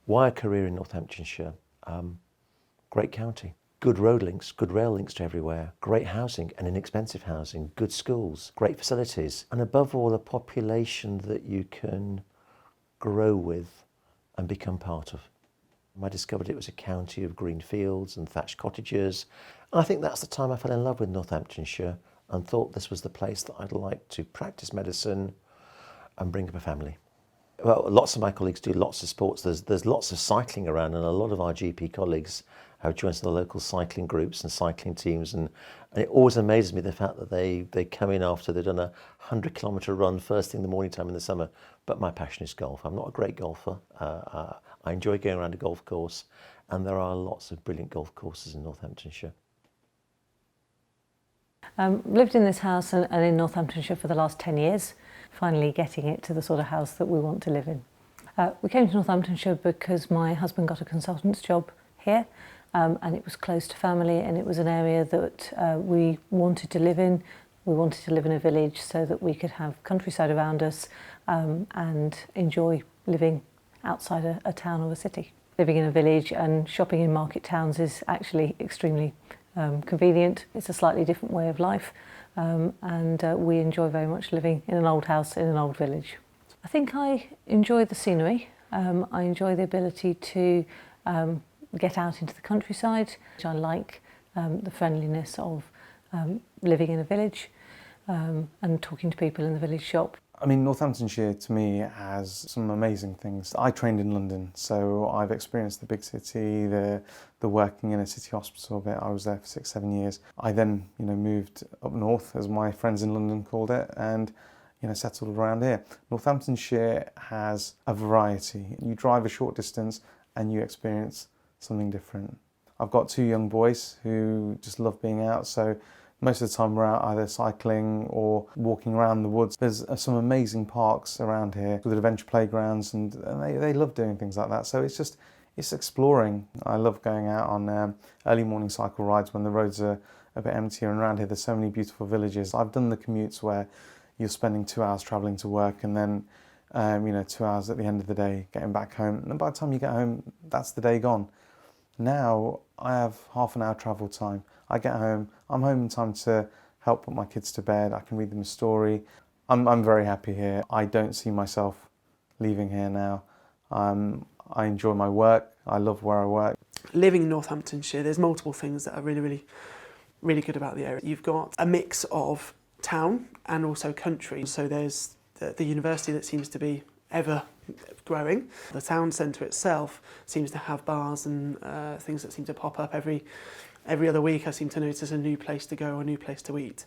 Why a career in Northamptonshire? Great county, good road links, good rail links to everywhere, great housing and inexpensive housing, good schools, great facilities, and above all, a population that you can grow with and become part of. I discovered it was a county of green fields and thatched cottages. And I think that's the time I fell in love with Northamptonshire and thought this was the place that I'd like to practice medicine and bring up a family. Well, lots of my colleagues do lots of sports. There's lots of cycling around, and a lot of our GP colleagues have joined the local cycling groups and cycling teams, and it always amazes me the fact that they come in after they've done a 100-kilometre run first thing in the morning time in the summer. But my passion is golf. I'm not a great golfer. I enjoy going around a golf course, and there are lots of brilliant golf courses in Northamptonshire. Lived in this house and in Northamptonshire for the last 10 years, finally getting it to the sort of house that we want to live in. We came to Northamptonshire because my husband got a consultant's job here, and it was close to family, and it was an area that we wanted to live in. We wanted to live in a village so that we could have countryside around us and enjoy living outside a town or a city. Living in a village and shopping in market towns is actually extremely convenient. It's a slightly different way of life, and we enjoy very much living in an old house in an old village. I think I enjoy the scenery. I enjoy the ability to get out into the countryside. I like the friendliness of living in a village and talking to people in the village shop. I mean, Northamptonshire to me has some amazing things. I trained in London, so I've experienced the big city, the working in a city hospital bit. I was there for 6-7 years. I then, moved up north, as my friends in London called it, and settled around here. Northamptonshire has a variety. You drive a short distance and you experience something different. I've got 2 young boys who just love being out, so most of the time we're out either cycling or walking around the woods. There's some amazing parks around here with adventure playgrounds, and they love doing things like that. So it's exploring. I love going out on early morning cycle rides when the roads are a bit emptier, and around here there's so many beautiful villages. I've done the commutes where you're spending 2 hours travelling to work and then 2 hours at the end of the day getting back home. And by the time you get home, that's the day gone. Now I have half an hour travel time. I get home, I'm home in time to help put my kids to bed, I can read them a story. I'm very happy here. I don't see myself leaving here now. I enjoy my work, I love where I work. Living in Northamptonshire, there's multiple things that are really good about the area. You've got a mix of town and also country. So there's the university that seems to be ever growing. The town centre itself seems to have bars and things that seem to pop up every other week. I seem to notice a new place to go, a new place to eat.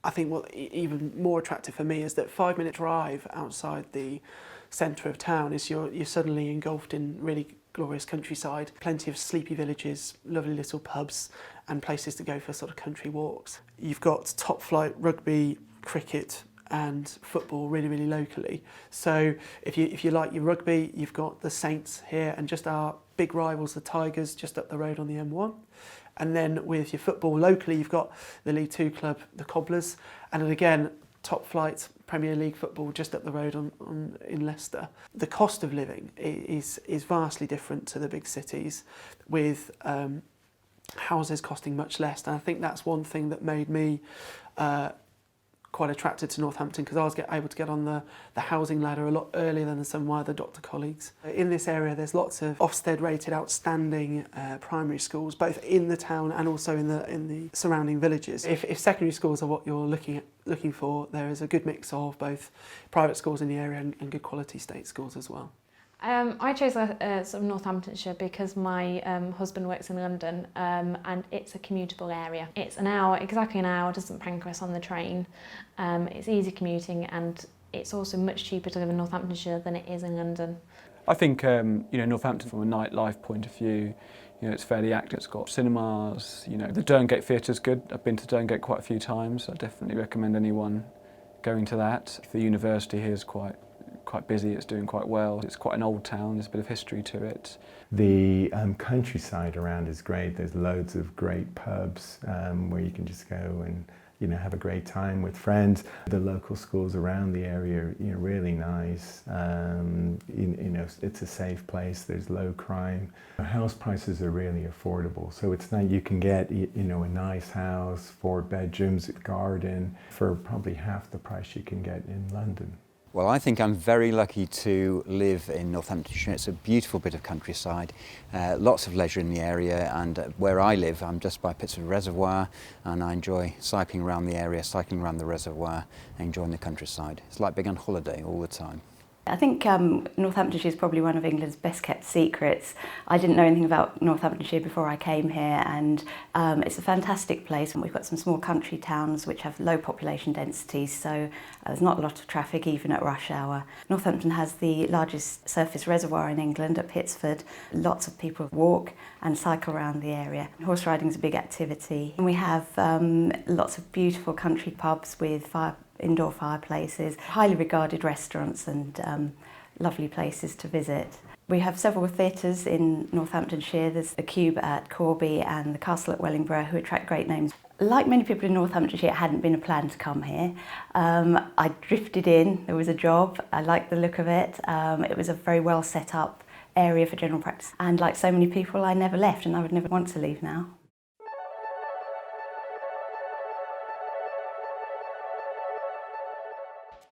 I think what even more attractive for me is that 5-minute drive outside the centre of town is you're suddenly engulfed in really glorious countryside. Plenty of sleepy villages, lovely little pubs and places to go for sort of country walks. You've got top flight rugby, cricket and football really locally. So if you like your rugby, you've got the Saints here, and just our big rivals, the Tigers, just up the road on the M1. And then with your football locally, you've got the League Two club, the Cobblers, and then again, top flight Premier League football just up the road in Leicester. The cost of living is vastly different to the big cities, with houses costing much less. And I think that's one thing that made me quite attracted to Northampton, because I was able to get on the housing ladder a lot earlier than some of my other doctor colleagues. In this area there's lots of Ofsted rated outstanding primary schools, both in the town and also in the surrounding villages. If secondary schools are what you're looking for, there is a good mix of both private schools in the area and good quality state schools as well. I chose sort of Northamptonshire because my husband works in London, and it's a commutable area. It's exactly an hour, doesn't prank us on the train. It's easy commuting, and it's also much cheaper to live in Northamptonshire than it is in London. I think Northampton, from a nightlife point of view, it's fairly active. It's got cinemas. The Derngate Theatre's good. I've been to Derngate quite a few times. I definitely recommend anyone going to that. The university here is quite busy, it's doing quite well. It's quite an old town, there's a bit of history to it. The countryside around is great. There's loads of great pubs where you can just go and have a great time with friends. The local schools around the area are really nice. you know, it's a safe place, there's low crime. House prices are really affordable, so it's not, you can get, you know, a nice house, 4 bedrooms, a garden, for probably half the price you can get in London. Well, I think I'm very lucky to live in Northamptonshire. It's a beautiful bit of countryside, lots of leisure in the area, and where I live, I'm just by Pittsford Reservoir, and I enjoy cycling around the area, cycling around the reservoir, and enjoying the countryside. It's like being on holiday all the time. I think Northamptonshire is probably one of England's best kept secrets. I didn't know anything about Northamptonshire before I came here, and it's a fantastic place. We've got some small country towns which have low population densities, so there's not a lot of traffic even at rush hour. Northampton has the largest surface reservoir in England at Pittsford. Lots of people walk and cycle around the area. Horse riding is a big activity. And we have lots of beautiful country pubs with indoor fireplaces, highly regarded restaurants and lovely places to visit. We have several theatres in Northamptonshire. There's the Cube at Corby and the Castle at Wellingborough, who attract great names. Like many people in Northamptonshire, it hadn't been a plan to come here. I drifted in, there was a job, I liked the look of it. It was a very well set up area for general practice. And like so many people, I never left, and I would never want to leave now.